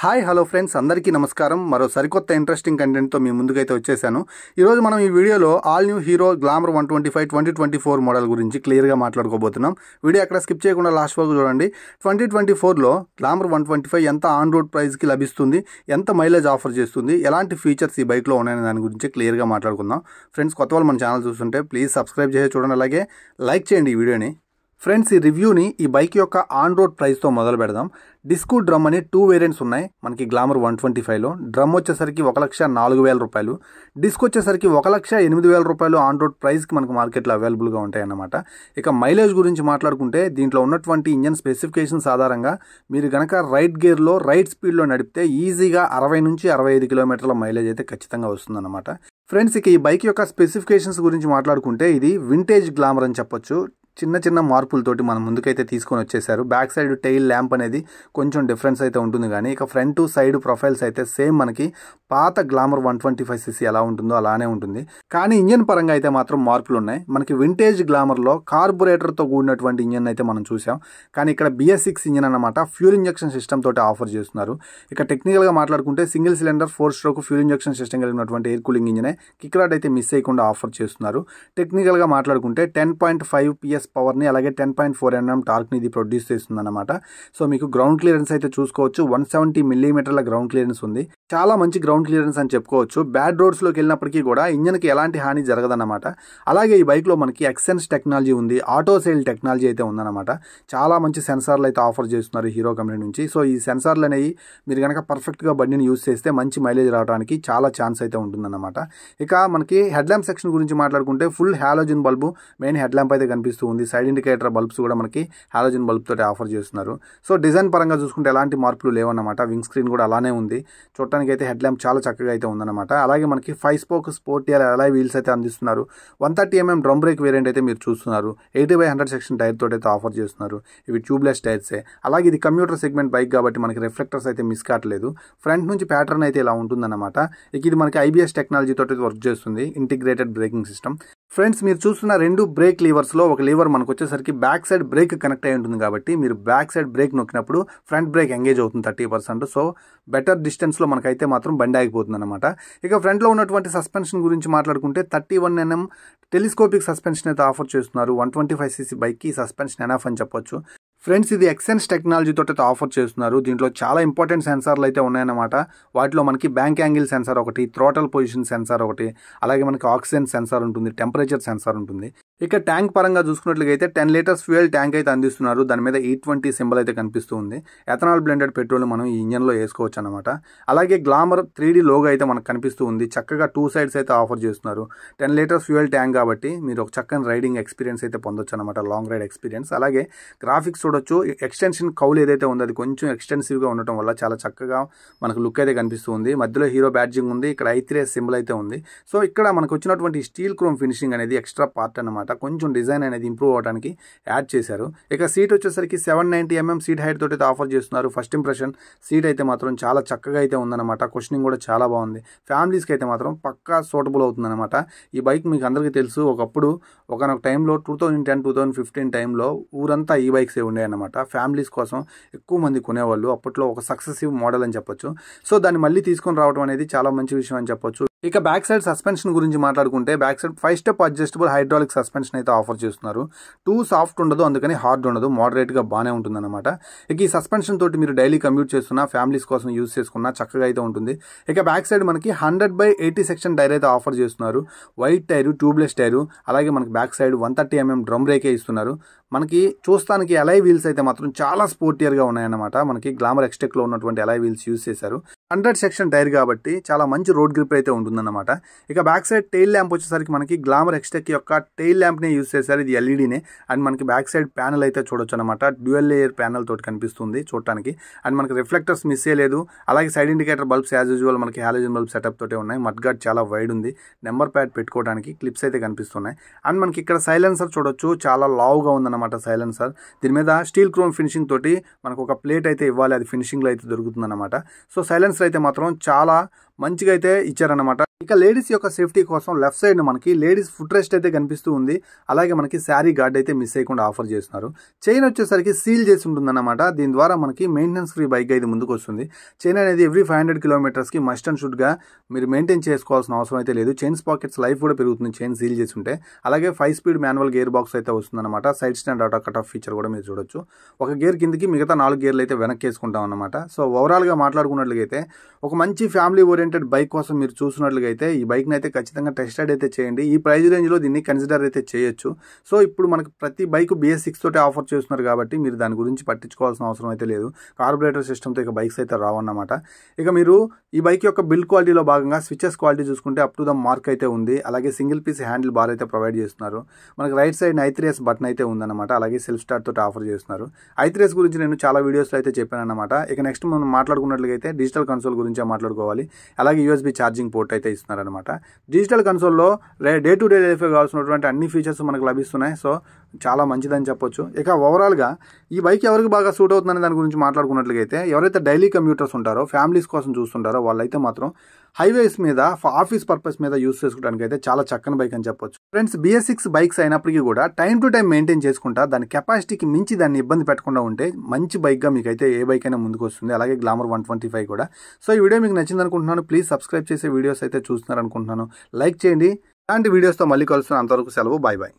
Hi hello friends, అందరికీ నమస్కారం. మరో సరికొత్త ఇంట్రెస్టింగ్ కంటెంట్తో మీ ముందుకైతే వచ్చేసాను. ఈరోజు మనం ఈ వీడియోలో all new hero glamour 125 2024 model గురించి క్లియర్గా మాట్లాడుకోబోతున్నాం. వీడియో అక్కడ స్కిప్ చేయకుండా లాస్ట్ వరకు చూడండి. 2024లో గ్లామర్ 125 ఎంత ఆన్ రోడ్ ప్రైస్కి లభిస్తుంది, ఎంత మైలేజ్ ఆఫర్ చేస్తుంది, ఎలాంటి ఫీచర్స్ ఈ బైక్లో ఉన్నాయనే దాని గురించి క్లియర్గా మాట్లాడుకుందాం. ఫ్రెండ్స్, కొత్త వాళ్ళు మన ఛానల్ చూస్తుంటే ప్లీజ్ సబ్స్క్రైబ్ చేసి చూడండి, అలాగే లైక్ చేయండి ఈ వీడియోని. ఫ్రెండ్స్, ఈ రివ్యూని ఈ బైక్ యొక్క ఆన్ రోడ్ ప్రైస్తో మొదలు పెడదాం. డిస్కు డ్రమ్ అని 2 వేరియంట్స్ ఉన్నాయి మనకి గ్లామర్ 125లో. డ్రమ్ వచ్చేసరికి 1,04,000 రూపాయలు, డిస్క్ వచ్చేసరికి 1,08,000 రూపాయలు ఆన్ రోడ్ ప్రైస్కి మనకు మార్కెట్లో అవైలబుల్గా ఉంటాయన్నమాట. ఇక మైలేజ్ గురించి మాట్లాడుకుంటే దీంట్లో ఉన్నటువంటి ఇంజన్ స్పెసిఫికేషన్స్ ఆధారంగా మీరు కనుక రైట్ గేర్లో రైట్ స్పీడ్లో నడిపితే ఈజీగా 60 నుంచి 65 కిలోమీటర్ల మైలేజ్ అయితే ఖచ్చితంగా వస్తుందన్నమాట. ఫ్రెండ్స్, ఇక ఈ బైక్ యొక్క స్పెసిఫికేషన్స్ గురించి మాట్లాడుకుంటే ఇది వింటేజ్ గ్లామర్ అని చెప్పొచ్చు. చిన్న చిన్న మార్పులతోటి మనం ముందుకైతే తీసుకొని వచ్చేసారు. బ్యాక్ సైడ్ టెయిల్ ల్యాంప్ అనేది కొంచెం డిఫరెన్స్ అయితే ఉంటుంది, కానీ ఇక ఫ్రంట్ సైడ్ ప్రొఫైల్స్ అయితే సేమ్ మనకి పాత గ్లామర్ 125cc ఎలా ఉంటుందో అలానే ఉంటుంది. కానీ ఇంజన్ పరంగా అయితే మాత్రం మార్పులు ఉన్నాయి. మనకి వింటేజ్ గ్లామర్లో కార్బొరేటర్తో కూడినటువంటి ఇంజన్ అయితే మనం చూసాం, కానీ ఇక్కడ BS6 ఇంజన్ అన్నమాట. ఫ్యూల్ ఇంజెక్షన్ సిస్టమ్ తోటి ఆఫర్ చేస్తున్నారు. ఇక టెక్నికల్గా మాట్లాడుకుంటే single cylinder 4 stroke fuel injection system కలిగినటువంటి ఎయిర్ కూలింగ్ ఇంజనే. కిక్ రాడ్ అయితే మిస్ చేయకుండా ఆఫర్ చేస్తున్నారు. టెక్నికల్గా మాట్లాడుకుంటే 10.5 PS పవర్ని అలాగే 10.4 mm టార్క్ని ఇది ప్రొడ్యూస్ చేస్తుంది అనమాట. సో మీకు గ్రౌండ్ క్లియరెన్స్ అయితే చూసుకోవచ్చు. 170 మిల్లీమీటర్ల గ్రౌండ్ క్లియరెన్స్ ఉంది. చాలా మంచి గ్రౌండ్ క్లియరెన్స్ అని చెప్పుకోవచ్చు. బ్యాడ్ రోడ్స్లోకి వెళ్ళినప్పటికీ కూడా ఇంజన్కి ఎలాంటి హాని జరగదన్నమాట. అలాగే ఈ బైక్లో మనకి ఎక్సెన్స్ టెక్నాలజీ ఉంది, ఆటో సేల్ టెక్నాలజీ అయితే ఉందన్నమాట. చాలా మంచి సెన్సార్లు అయితే ఆఫర్ చేస్తున్నారు హీరో కంపెనీ నుంచి. సో ఈ సెన్సార్లు అనేవి మీరు కనుక పర్ఫెక్ట్గా బండిని యూస్ చేస్తే మంచి మైలేజ్ రావడానికి చాలా ఛాన్స్ అయితే ఉంటుందన్నమాట. ఇక మనకి హెడ్ ల్యాంప్ సెక్షన్ గురించి మాట్లాడుకుంటే full halogen bulb main head lamp అయితే కనిపిస్తూ ఉంది. సైడ్ ఇండికేటర్ బల్బ్స్ కూడా మనకి హాలోజన్ బల్బ్ తోటి ఆఫర్ చేస్తున్నారు. సో డిజైన్ పరంగా చూసుకుంటే ఎలాంటి మార్పులు లేవన్నమాట. వింగ్ స్క్రీన్ కూడా అలానే ఉంది. చూడటానికి అయితే హెడ్ ల్యాంప్ చాలా చక్కగా అయితే ఉందన్నమాట. అలాగే మనకి 5 స్పోక్ స్పోర్టియర్ అలాయ్ వీల్స్ అయితే అందిస్తున్నారు. 130 mm డ్రమ్ బ్రేక్ వేరియంట్ అయితే మీరు చూస్తున్నారు. 80/100 సెక్షన్ టైర్ తోటి అయితే ఆఫర్ చేస్తున్నారు. ఇవి ట్యూబ్లెస్ టైర్సే. అలాగే ఇది కమ్యూటర్ సెగ్మెంట్ బైక్ కాబట్టి మనకి రిఫ్లెక్టర్స్ అయితే మిస్ కావట్లేదు. ఫ్రంట్ నుంచి ప్యాటర్న్ అయితే ఇలా ఉంటుందన్నమాట. ఇక ఇది మనకి IBS టెక్నాలజీ తోటి వర్క్ చేస్తుంది, ఇంటిగ్రేటెడ్ బ్రేకింగ్ సిస్టమ్. ఫ్రెండ్స్, మీరు చూస్తున్న 2 బ్రేక్ లీవర్స్లో ఒక లీవర్ మనకు వచ్చేసరికి బ్యాక్ సైడ్ బ్రేక్ కనెక్ట్ అయి ఉంటుంది కాబట్టి మీరు బ్యాక్ సైడ్ బ్రేక్ నొక్కినప్పుడు ఫ్రంట్ బ్రేక్ ఎంగేజ్ అవుతుంది 30%. సో బెటర్ డిస్టెన్స్లో మనకైతే మాత్రం బండి ఆగిపోతుంది అనమాట. ఇక ఫ్రంట్లో ఉన్నటువంటి సస్పెన్షన్ గురించి మాట్లాడుకుంటే 31 mm టెలిస్కోపిక్ సస్పెన్షన్ అయితే ఆఫర్ చేస్తున్నారు. 125cc బైక్కి సస్పెన్షన్ ఎనఫ్ అని చెప్పొచ్చు. ఫ్రెండ్స్, ఇది ఎక్సెన్స్ టెక్నాలజీ తోటి అయితే ఆఫర్ చేస్తున్నారు. దీంట్లో చాలా ఇంపార్టెంట్ సెన్సార్లు అయితే ఉన్నాయన్నమాట. వాటిలో మనకి బ్యాంక్ యాంగిల్ సెన్సార్ ఒకటి, థ్రోటల్ పొజిషన్ సెన్సార్ ఒకటి, అలాగే మనకి ఆక్సిజన్ సెన్సార్ ఉంటుంది, టెంపరేచర్ సెన్సార్ ఉంటుంది. ఇక ట్యాంక్ పరంగా చూసుకున్నట్లయితే 10 లీటర్స్ ఫ్యూయల్ ట్యాంక్ అయితే అందిస్తున్నారు. దాని మీద E20 సింబల్ అయితే కనిపిస్తూ ఉంది. ఎథనాల్ బ్లెండెడ్ పెట్రోల్ మనం ఈ ఇంజన్లో వేసుకోవచ్చు అనమాట. అలాగే గ్లామర్ 3D లోగో అయితే మనకు కనిపిస్తూ ఉంది. చక్కగా 2 సైడ్స్ అయితే ఆఫర్ చేస్తున్నారు. 10 లీటర్స్ ఫ్యూయల్ ట్యాంక్ కాబట్టి మీరు ఒక చక్కని రైడింగ్ ఎక్స్పీరియన్స్ అయితే పొందొచ్చు అనమాట, లాంగ్ రైడ్ ఎక్స్పీరియన్స్. అలాగే గ్రాఫిక్స్ చూడొచ్చు. ఎక్స్టెన్షన్ కౌల్ ఏదైతే ఉందో అది కొంచెం ఎక్స్టెన్సివ్గా ఉండటం వల్ల చాలా చక్కగా మనకు లుక్ అయితే కనిపిస్తూ ఉంది. మధ్యలో హీరో బ్యాడ్జింగ్ ఉంది. ఇక్కడ i3 సింబల్ అయితే ఉంది. సో ఇక్కడ మనకు వచ్చినటువంటి స్టీల్ క్రోమ్ ఫినిషింగ్ అనేది ఎక్స్ట్రా పార్ట్ అనమాట. కొంచెం డిజైన్ అనేది ఇంప్రూవ్ అవడానికి యాడ్ చేశారు. ఇక సీట్ వచ్చేసరికి 790 mm సీట్ హైట్ తోటి ఆఫర్ చేస్తున్నారు. ఫస్ట్ ఇంప్రెషన్ సీట్ అయితే మాత్రం చాలా చక్కగా అయితే ఉందన్నమాట. క్వశ్చనింగ్ కూడా చాలా బాగుంది. ఫ్యామిలీస్కి అయితే మాత్రం పక్కా సూటబుల్ అవుతుందన్నమాట. ఈ బైక్ మీకు అందరికీ తెలుసు, ఒకప్పుడు ఒకనొక టైంలో 2010-2015 టైంలో ఊరంతా ఈ బైక్సే ఉండేవన్నమాట. ఫ్యామిలీస్ కోసం ఎక్కువ మంది కొనేవాళ్ళు. అప్పట్లో ఒక సక్సెసివ్ మోడల్ అని చెప్పొచ్చు. సో దాన్ని మళ్ళీ తీసుకొని రావడం అనేది చాలా మంచి విషయం అని చెప్పొచ్చు. ఇక బ్యాక్ సైడ్ సస్పెన్షన్ గురించి మాట్లాడుకుంటే back side 5 step adjustable hydraulic suspension అయితే ఆఫర్ చేస్తున్నారు. టూ సాఫ్ట్ ఉండదు, అందుకని హార్డ్ ఉండదు, మోడరేట్గా బాగానే ఉంటుందన్నమాట. ఇక ఈ సస్పెన్షన్ తోటి మీరు డైలీ కమ్యూట్ చేస్తున్నా, ఫ్యామిలీస్ కోసం యూజ్ చేసుకున్నా చక్కగా అయితే ఉంటుంది. ఇక బ్యాక్ సైడ్ మనకి 100/80 సెక్షన్ టైర్ అయితే ఆఫర్ చేస్తున్నారు. వైట్ టైరు, ట్యూబ్లెస్ టైరు, అలాగే మనకి బ్యాక్ సైడ్ 130 mm డ్రమ్ బ్రేకే ఇస్తున్నారు. మనకి చూస్తానికి అలాయ్ వీల్స్ అయితే మాత్రం చాలా స్పోర్టియర్గా ఉన్నాయన్నమాట. మనకి గ్లామర్ ఎక్స్టెక్లో ఉన్నటువంటి అలాయ్ వీల్స్ యూజ్ చేశారు. 100 సెక్షన్ టైర్ కాబట్టి చాలా మంచి రోడ్ గ్రిప్ అయితే ఉంటుందన్నమాట. ఇక బ్యాక్ సైడ్ టెయిల్ ల్యాంప్ వచ్చేసరికి మనకి గ్లామర్ ఎక్స్టెక్ యొక్క టెయిల్ ల్యాంప్నే యూజ్ చేశారు. ఇది LEDనే. అండ్ మనకి బ్యాక్ సైడ్ ప్యానల్ అయితే చూడొచ్చు అనమాట. డ్యూయల్ లేయర్ ప్యానల్ తోటి కనిపిస్తుంది చూడటానికి. అండ్ మనకి రిఫ్లెక్టర్స్ మిస్ చేయలేదు. అలాగే side indicator bulbs as usual మనకి హాలోజన్ బల్బ్ సెటప్ తోటే ఉన్నాయి. మడ్ గార్డ్ చాలా వైడ్ ఉంది. నెంబర్ ప్యాడ్ పెట్టుకోవడానికి క్లిప్స్ అయితే కనిపిస్తున్నాయి. అండ్ మనకి ఇక్కడ సైలెన్సర్ చూడొచ్చు, చాలా లావుగా ఉందన్నమాట సైలెన్సర్. దీని మీద స్టీల్ క్రోమ్ ఫినిషింగ్ తోటి మనకు ఒక ప్లేట్ అయితే ఇవ్వాలి, అది ఫినిషింగ్లో అయితే దొరుకుతుందన్నమాట. సో సైలెన్సర్ అయితే మాత్రం చాలా మంచిగా అయితే ఇచ్చారన్నమాట. ఇక లేడీస్ యొక్క సేఫ్టీ కోసం లెఫ్ట్ సైడ్ మనకి లేడీస్ ఫుట్ రెస్ట్ అయితే కనిపిస్తూ ఉంది. అలాగే మనకి శారీ గార్డ్ అయితే మిస్ అయ్యకుండా ఆఫర్ చేస్తున్నారు. చైన్ వచ్చేసరికి సీల్ చేసి ఉంటుందన్నమాట. దీని ద్వారా మనకి మెయింటెనెన్స్ ఫ్రీ బైక్ అయితే ముందుకు వస్తుంది. చైన్ అనేది ఎవ్రీ 500 కిలోమీటర్స్కి మస్ట్ అండ్ షుడ్గా మీరు మెయింటైన్ చేసుకోవాల్సిన అవసరం అయితే లేదు. చైన్స్ పాకెట్స్ లైఫ్ కూడా పెరుగుతుంది చైన్ సీల్ చేసి ఉంటే. అలాగే 5 స్పీడ్ మాన్యువల్ గేర్ బాక్స్ అయితే వస్తుందన్నమాట. Side stand auto cut off feature కూడా మీరు చూడొచ్చు. ఒక గేర్ కిందికి మిగతా 4 గేర్లు అయితే వెనక్కి వేసుకుంటాం అన్నమాట. సో ఓవరాల్గా మాట్లాడుకున్నట్లయితే ఒక మంచి ఫ్యామిలీ ఓరియంటెడ్ బైక్ కోసం మీరు చూసినట్లయితే ఈ బైక్ని అయితే ఖచ్చితంగా టెస్ట్ రైడ్ అయితే చేయండి. ఈ ప్రైస్ రేంజ్లో దీన్ని కన్సిడర్ అయితే చేయొచ్చు. సో ఇప్పుడు మనకు ప్రతి బైక్ BS6 తోటే ఆఫర్ చేస్తున్నారు కాబట్టి మీరు దాని గురించి పట్టించుకోవాల్సిన అవసరం అయితే లేదు. కార్బొరేటర్ సిస్టమ్తో ఇక బైక్స్ అయితే రావన్నమాట. ఇక మీరు ఈ బైక్ యొక్క బిల్డ్ క్వాలిటీలో భాగంగా స్విచెస్ క్వాలిటీ చూసుకుంటే అప్ టు ద మార్క్ అయితే ఉంది. అలాగే సింగిల్ పీస్ హ్యాండిల్ బార్ అయితే ప్రొవైడ్ చేస్తున్నారు. మనకి రైట్ సైడ్ i3s బటన్ అయితే ఉందన్నమాట. అలాగే సెల్ఫ్ స్టార్ట్ తోటి ఆఫర్ చేస్తున్నారు. i3s గురించి నేను చాలా వీడియోస్లో అయితే చెప్పాను అన్నమాట. ఇక నెక్స్ట్ మనం మాట్లాడుకున్నట్లయితే డిజిటల్ కన్సోల్ గురించే మాట్లాడుకోవాలి. అలాగే USB ఛార్జింగ్ పోర్ట్ అయితే ఇస్తున్నారనమాట. డిజిటల్ కన్సోల్లో డే టు డే లైఫ్ కావాల్సినటువంటి అన్ని ఫీచర్స్ మనకు లభిస్తున్నాయి. సో చాలా మంచిదని చెప్పొచ్చు. ఇక ఓవరాల్గా ఈ బైక్ ఎవరికి బాగా సూట్ అవుతుందని దాని గురించి మాట్లాడుకున్నట్లయితే ఎవరైతే డైలీ కమ్యూటర్స్ ఉంటారో ఫ్యామిలీస్ కోసం చూస్తుంటారో వాళ్ళైతే మాత్రం హైవేస్ మీద ఆఫీస్ పర్పస్ మీద యూస్ చేసుకోవడానికి అయితే చాలా చక్కని బైక్ అని చెప్పొచ్చు. ఫ్రెండ్స్ BS6 బైక్స్ అయినప్పటికీ కూడా టైం టు టైం మెయింటైన్ చేసుకుంటా దాని కెపాసిటీకి మించి దాన్ని ఇబ్బంది పెట్టకుండా ఉంటే మంచి బైక్గా మీకు అయితే ఏ బైక్ అయినా ముందుకు వస్తుంది. అలాగే గ్లామర్ 125 కూడా. సో ఈ వీడియో మీకు నచ్చింది అనుకుంటున్నాను. ప్లీజ్ సబ్స్క్రైబ్ చేసే వీడియోస్ అయితే చూస్తున్నారు అనుకుంటున్నాను. లైక్ చేయండి. ఇలాంటి వీడియోస్తో మళ్ళీ కలుస్తున్నాను. అంతవరకు సెలవు. Bye bye.